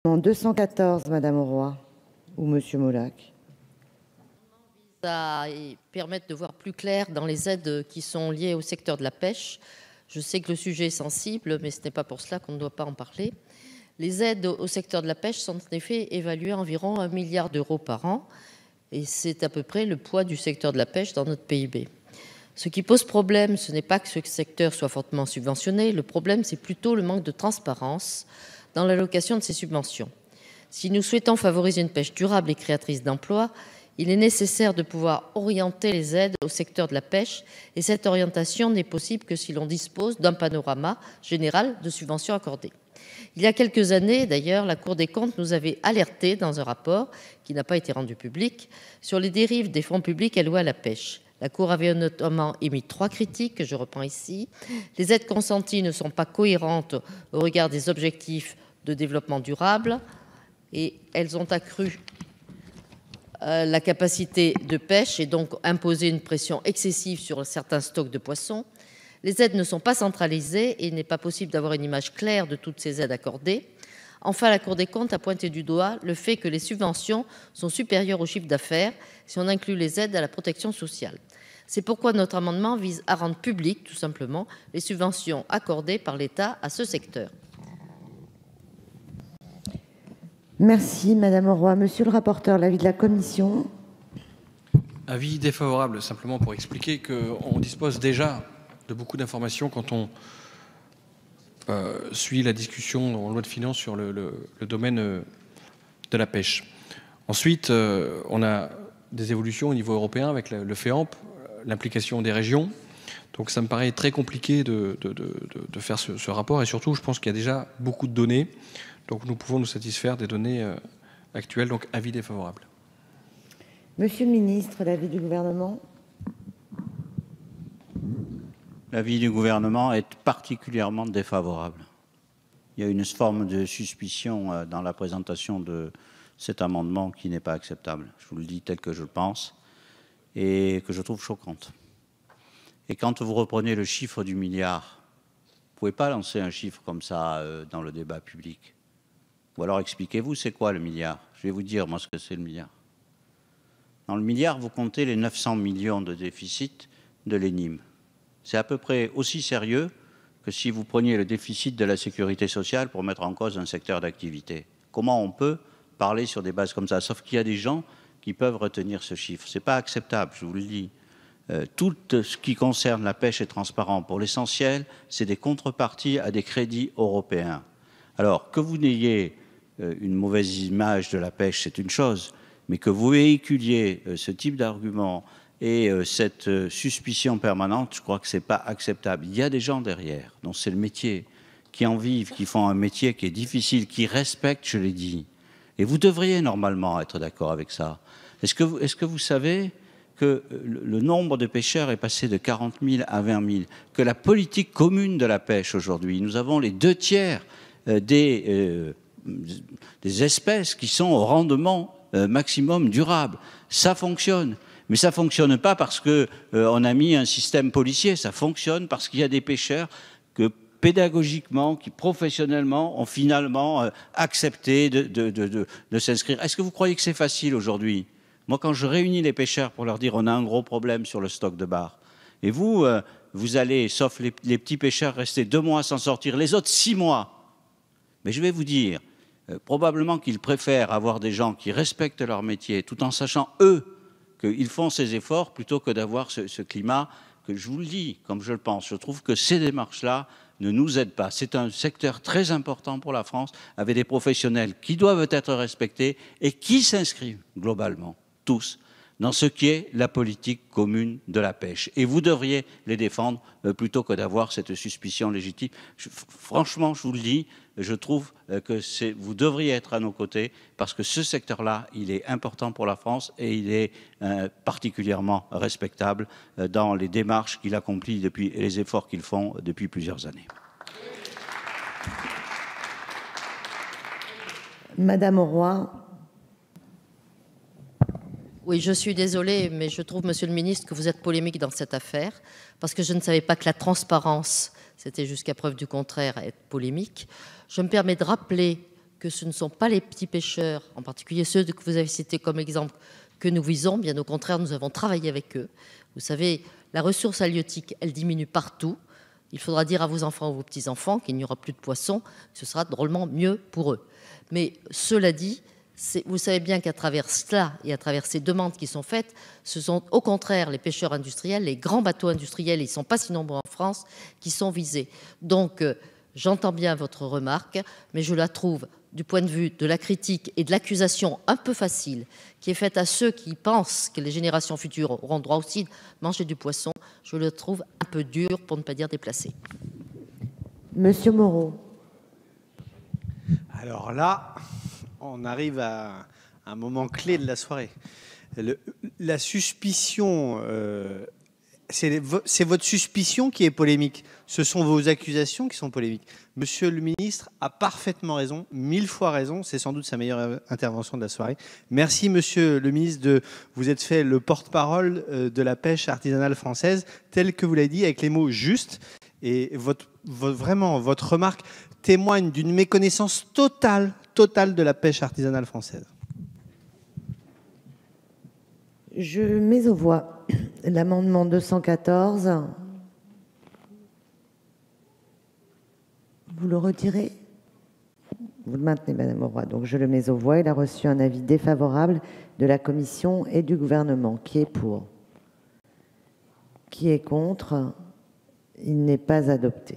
En 214, Madame Auroy ou Monsieur Molac. Ça permettre de voir plus clair dans les aides qui sont liées au secteur de la pêche. Je sais que le sujet est sensible, mais ce n'est pas pour cela qu'on ne doit pas en parler. Les aides au secteur de la pêche sont en effet évaluées à environ 1 milliard d'euros par an, et c'est à peu près le poids du secteur de la pêche dans notre PIB. Ce qui pose problème, ce n'est pas que ce secteur soit fortement subventionné, le problème c'est plutôt le manque de transparence dans l'allocation de ces subventions. Si nous souhaitons favoriser une pêche durable et créatrice d'emplois, il est nécessaire de pouvoir orienter les aides au secteur de la pêche, et cette orientation n'est possible que si l'on dispose d'un panorama général de subventions accordées. Il y a quelques années, d'ailleurs, la Cour des comptes nous avait alertés dans un rapport qui n'a pas été rendu public sur les dérives des fonds publics alloués à la pêche. La Cour avait notamment émis 3 critiques que je reprends ici. Les aides consenties ne sont pas cohérentes au regard des objectifs de développement durable et elles ont accru la capacité de pêche et donc imposer une pression excessive sur certains stocks de poissons. Les aides ne sont pas centralisées et il n'est pas possible d'avoir une image claire de toutes ces aides accordées. Enfin, la Cour des comptes a pointé du doigt le fait que les subventions sont supérieures au chiffre d'affaires si on inclut les aides à la protection sociale. C'est pourquoi notre amendement vise à rendre publiques, tout simplement, les subventions accordées par l'État à ce secteur. Merci, Madame Auroy. Monsieur le rapporteur, l'avis de la commission. Avis défavorable, simplement pour expliquer qu'on dispose déjà de beaucoup d'informations quand on suit la discussion en loi de finances sur le domaine de la pêche. Ensuite, on a des évolutions au niveau européen avec le FEAMP, l'implication des régions. Donc ça me paraît très compliqué de faire ce rapport, et surtout je pense qu'il y a déjà beaucoup de données. Donc nous pouvons nous satisfaire des données actuelles, donc avis défavorable. Monsieur le ministre, l'avis du gouvernement. L'avis du gouvernement est particulièrement défavorable. Il y a une forme de suspicion dans la présentation de cet amendement qui n'est pas acceptable. Je vous le dis tel que je le pense et que je trouve choquante. Et quand vous reprenez le chiffre du milliard, vous ne pouvez pas lancer un chiffre comme ça dans le débat public. Ou alors expliquez-vous, c'est quoi le milliard? Je vais vous dire, moi, ce que c'est le milliard. Dans le milliard, vous comptez les 900 millions de déficit de l'ENIM. C'est à peu près aussi sérieux que si vous preniez le déficit de la sécurité sociale pour mettre en cause un secteur d'activité. Comment on peut parler sur des bases comme ça? Sauf qu'il y a des gens qui peuvent retenir ce chiffre. Ce n'est pas acceptable, je vous le dis. Tout ce qui concerne la pêche est transparent. Pour l'essentiel, c'est des contreparties à des crédits européens. Alors, que vous n'ayez une mauvaise image de la pêche, c'est une chose, mais que vous véhiculiez ce type d'argument et cette suspicion permanente, je crois que ce n'est pas acceptable. Il y a des gens derrière, dont c'est le métier, qui en vivent, qui font un métier qui est difficile, qui respectent, je l'ai dit. Et vous devriez normalement être d'accord avec ça. Est-ce que vous savez que le nombre de pêcheurs est passé de 40 000 à 20 000, que la politique commune de la pêche aujourd'hui, nous avons les 2/3 des espèces qui sont au rendement maximum durable. Ça fonctionne. Mais ça ne fonctionne pas parce qu'on a mis un système policier. Ça fonctionne parce qu'il y a des pêcheurs que pédagogiquement, qui professionnellement ont finalement accepté de s'inscrire. Est-ce que vous croyez que c'est facile aujourd'hui? Moi, quand je réunis les pêcheurs pour leur dire on a un gros problème sur le stock de bar, et vous, vous allez, sauf les petits pêcheurs, rester 2 mois sans sortir, les autres 6 mois. Mais je vais vous dire, probablement qu'ils préfèrent avoir des gens qui respectent leur métier, tout en sachant, eux, qu'ils font ces efforts, plutôt que d'avoir ce climat que je vous le dis, comme je le pense. Je trouve que ces démarches-là ne nous aident pas. C'est un secteur très important pour la France, avec des professionnels qui doivent être respectés et qui s'inscrivent globalement, tous, dans ce qui est la politique commune de la pêche. Et vous devriez les défendre plutôt que d'avoir cette suspicion légitime. Franchement, je vous le dis, je trouve que vous devriez être à nos côtés parce que ce secteur-là, il est important pour la France et il est particulièrement respectable dans les démarches qu'il accomplit et les efforts qu'ils font depuis plusieurs années. Madame Auroy. Oui, je suis désolée, mais je trouve, Monsieur le Ministre, que vous êtes polémique dans cette affaire, parce que je ne savais pas que la transparence, c'était jusqu'à preuve du contraire, être polémique. Je me permets de rappeler que ce ne sont pas les petits pêcheurs, en particulier ceux que vous avez cités comme exemple, que nous visons. Bien au contraire, nous avons travaillé avec eux. Vous savez, la ressource halieutique, elle diminue partout. Il faudra dire à vos enfants ou vos petits-enfants qu'il n'y aura plus de poissons. Ce sera drôlement mieux pour eux. Mais cela dit, vous savez bien qu'à travers cela et à travers ces demandes qui sont faites, ce sont au contraire les pêcheurs industriels, les grands bateaux industriels, ils ne sont pas si nombreux en France, qui sont visés. Donc, j'entends bien votre remarque, mais je la trouve, du point de vue de la critique et de l'accusation un peu facile, qui est faite à ceux qui pensent que les générations futures auront droit aussi de manger du poisson, je le trouve un peu dur, pour ne pas dire déplacé. Monsieur Moreau. Alors là, on arrive à un moment clé de la soirée. La suspicion, c'est votre suspicion qui est polémique. Ce sont vos accusations qui sont polémiques. Monsieur le ministre a parfaitement raison, 1000 fois raison. C'est sans doute sa meilleure intervention de la soirée. Merci, monsieur le ministre, de vous être fait le porte-parole de la pêche artisanale française, tel que vous l'avez dit, avec les mots justes. Et vraiment, votre remarque témoigne d'une méconnaissance totale de la pêche artisanale française. Je mets aux voix l'amendement 214. Vous le retirez? Vous le maintenez, Madame Auroy. Donc je le mets aux voix. Il a reçu un avis défavorable de la Commission et du gouvernement. Qui est pour? Qui est contre? Il n'est pas adopté.